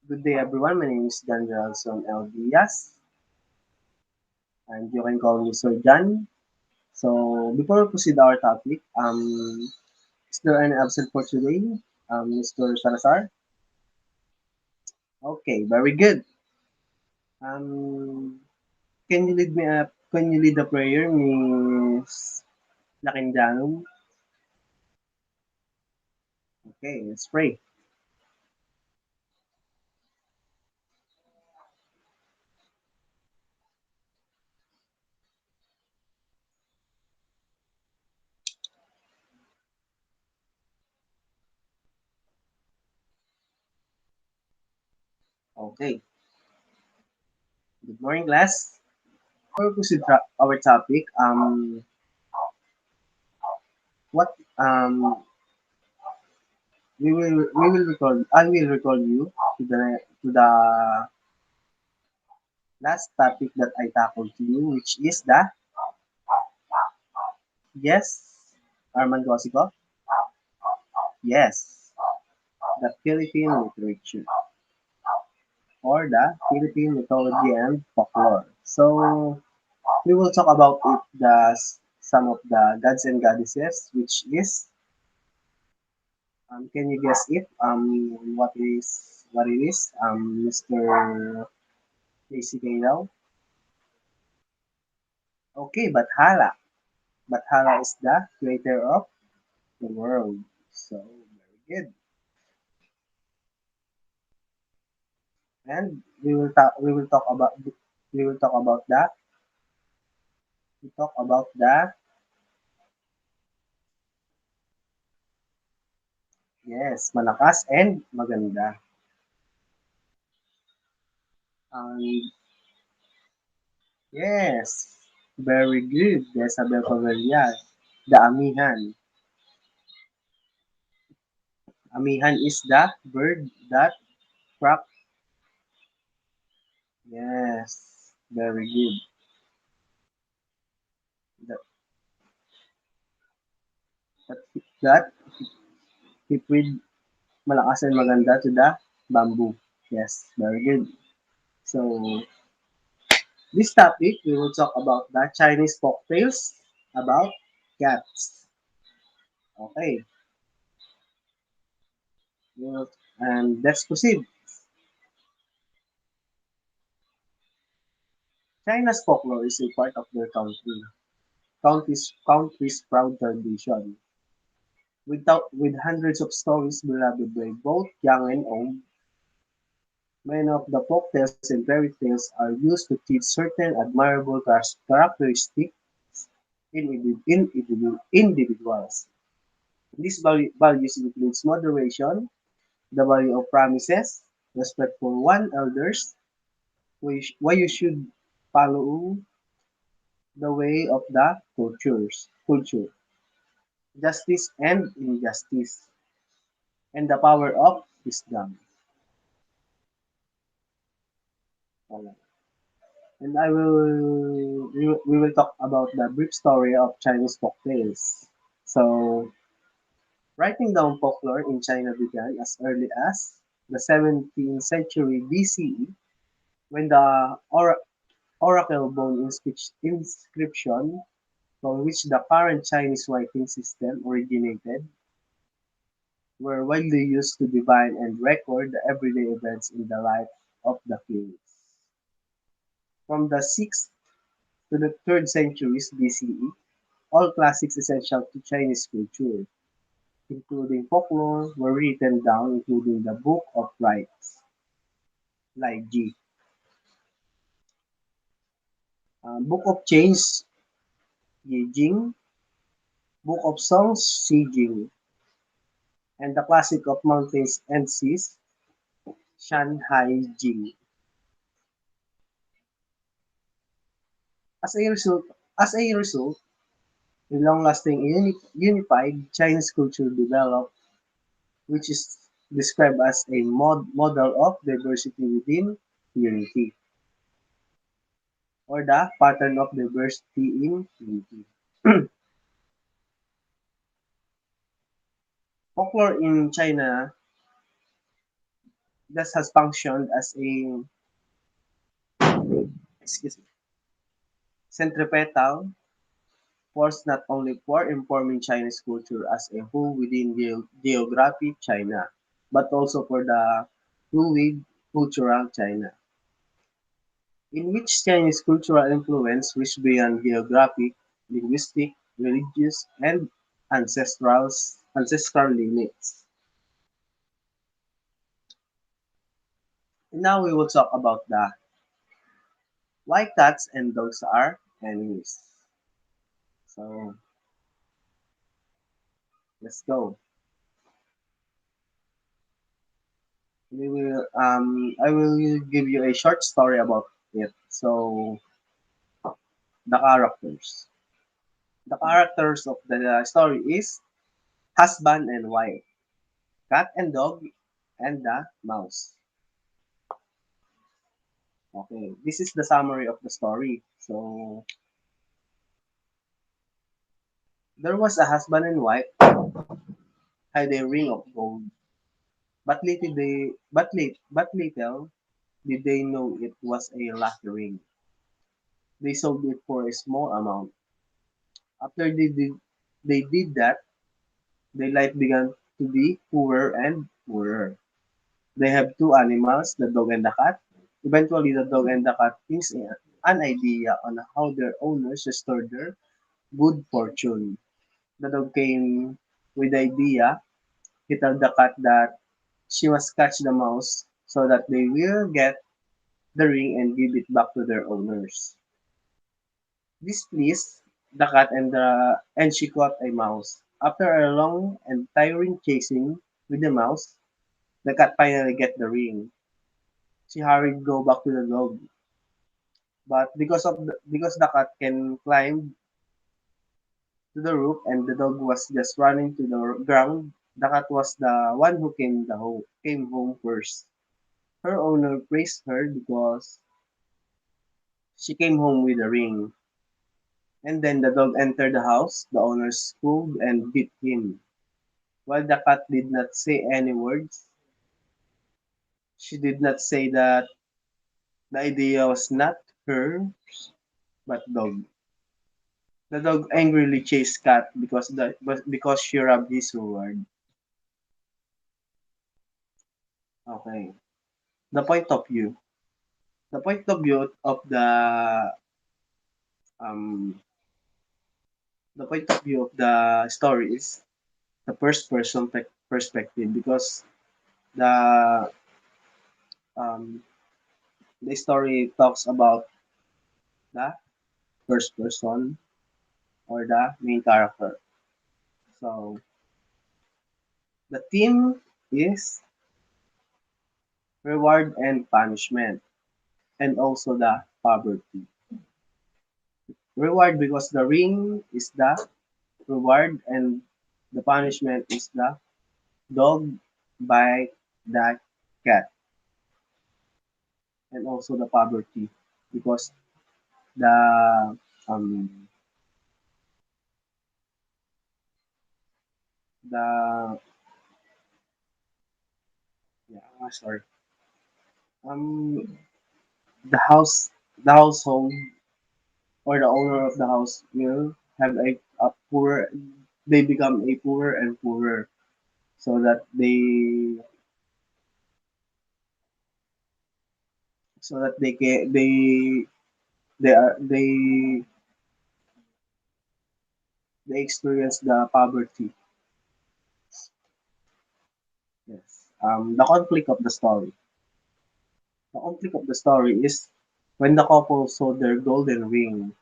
Good day, everyone. My name is John Geraldson L. Diaz, and you can call me Sir John. So, before we proceed our topic, is there any absent for today, Mr. Salazar? Okay, very good. Um, can you lead me up? Can you lead the prayer, Miss Lakindanum? Okay, let's pray. Okay. Good morning, class. Before we proceed our topic, what we will record. I will record you to the last topic that I tackled to you, which is the yes, Armand Gosico. Yes, the Philippine literature or the Philippine mythology and folklore. So we will talk about it, some of the gods and goddesses, which is can you guess it? What it is? Mr. JC Gaynell. Okay, Bathala is the creator of the world. So very good. And we will talk about the yes, malakas and maganda. Um, yes, very good. Isabel Pavilion. The amihan. Amihan is the bird that crack. Yes, very good. That that that keep with malakas and maganda to the bamboo. Yes, very good. So this topic we will talk about the Chinese folktales about cats. Okay, and let's proceed. China's folklore is a part of their country's proud tradition. With hundreds of stories beloved by both young and old, many of the folk tales and fairy tales are used to teach certain admirable characteristics in individuals. These values includes moderation, the value of promises, respect for one elders, why you should follow the way of the culture, justice and injustice, and the power of wisdom. And we will talk about the brief story of Chinese folktales. So, writing down folklore in China began as early as the 17th century BCE, when the oracle bone inscription, from which the current Chinese writing system originated, were widely used to divine and record the everyday events in the life of the kings. From the 6th to the 3rd centuries BCE, all classics essential to Chinese culture, including folklore, were written down, including the Book of Rites, like Ji, Book of Chains, Yi Jing, Book of Songs, Xi Jing, and the Classic of Mountains and Seas, Shanhai Jing. As a result, as a result, a long-lasting unified Chinese culture developed, which is described as a model of diversity within unity, or the pattern of diversity in unity. Folklore in China This has functioned as a excuse me, centripetal force not only for informing Chinese culture as a whole within geographic China, but also for the fluid cultural China, in which Chinese cultural influence reached beyond geographic, linguistic, religious, and ancestral limits. Now we will talk about the why cats and dogs are enemies. So let's go. I will give you a short story about it. So the characters. The characters of the story is husband and wife, cat and dog, and the mouse. Okay, this is the summary of the story. So there was a husband and wife had a ring of gold, but little did they know it was a lucky ring. They sold it for a small amount. After they did that, their life began to be poorer and poorer. They have two animals, the dog and the cat. Eventually, the dog and the cat thinks an idea on how their owners restored their good fortune. The dog came with the idea. He told the cat that she must catch the mouse so that they will get the ring and give it back to their owners. This pleased the cat and she caught a mouse. After a long and tiring chasing with the mouse, the cat finally get the ring. She hurried go back to the dog, but because the cat can climb to the roof and the dog was just running to the ground, the cat was the one who came home first. Her owner praised her because she came home with a ring. And then the dog entered the house. The owner scolded and beat him. While the cat did not say any words, she did not say that the idea was not hers, but dog. The dog angrily chased cat because she robbed his reward. Okay. The point of view. The point of view of um the point of view of the story is the first person perspective because the um the story talks about the first person or the main character. So the theme is reward and punishment and also the poverty. Reward because the ring is the reward and the punishment is the dog bite the cat and also the poverty because the um the yeah sorry um the household or the owner of the house will have a poor they become a poorer and poorer so that they can they experience the poverty. Yes. The conflict of the story is when the couple sold their golden ring,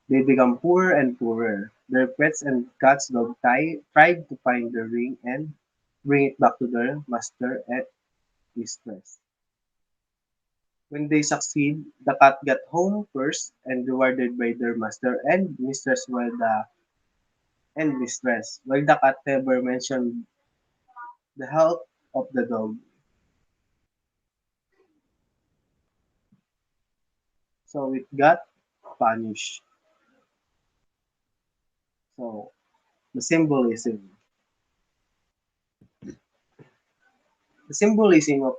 they become poorer and poorer. Their pets and cats dog tried to find the ring and bring it back to their master and mistress. When they succeed, the cat got home first and rewarded by their master and mistress, while the cat never mentioned the health of the dog. So it got punished. So the symbolism. The symbolism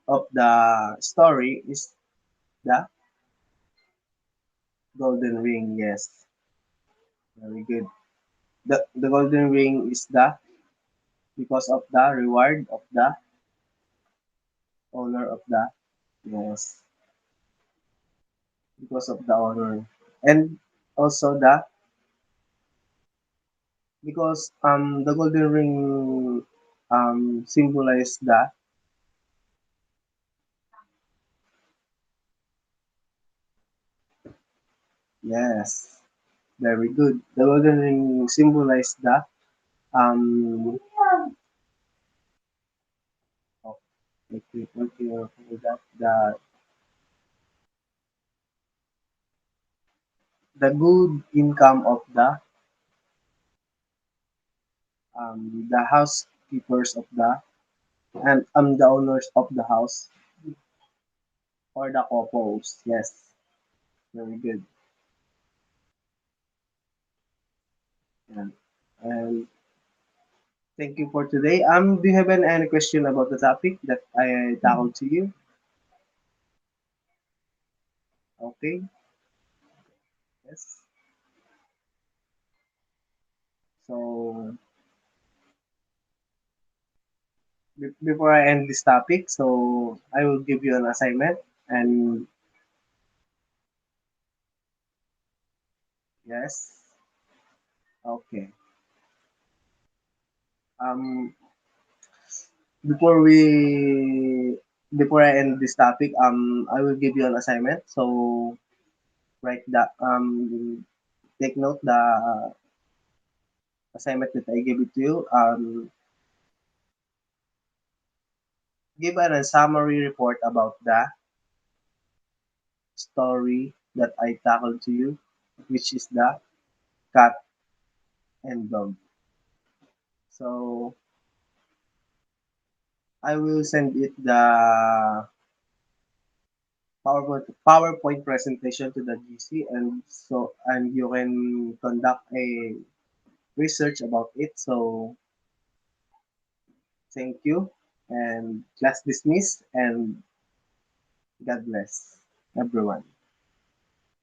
of the story is the golden ring. Yes, very good. The golden ring is the because of the reward of the owner of the yes because of the owner and also the because the golden ring symbolize the yes very good the golden ring symbolize the um oh, that the good income of the housekeepers of the and the owners of the house or the couples yes very good yeah. And thank you for today do you have any question about the topic that I tackled to you okay yes so before I end this topic so I will give you an assignment and yes okay um before before I end this topic I will give you an assignment so write that take note the assignment that I gave it to you give a summary report about the story that I tackled to you which is the cat and dog so I will send it the PowerPoint presentation to the GC and so and you can conduct a research about it so thank you and class dismissed and God bless everyone.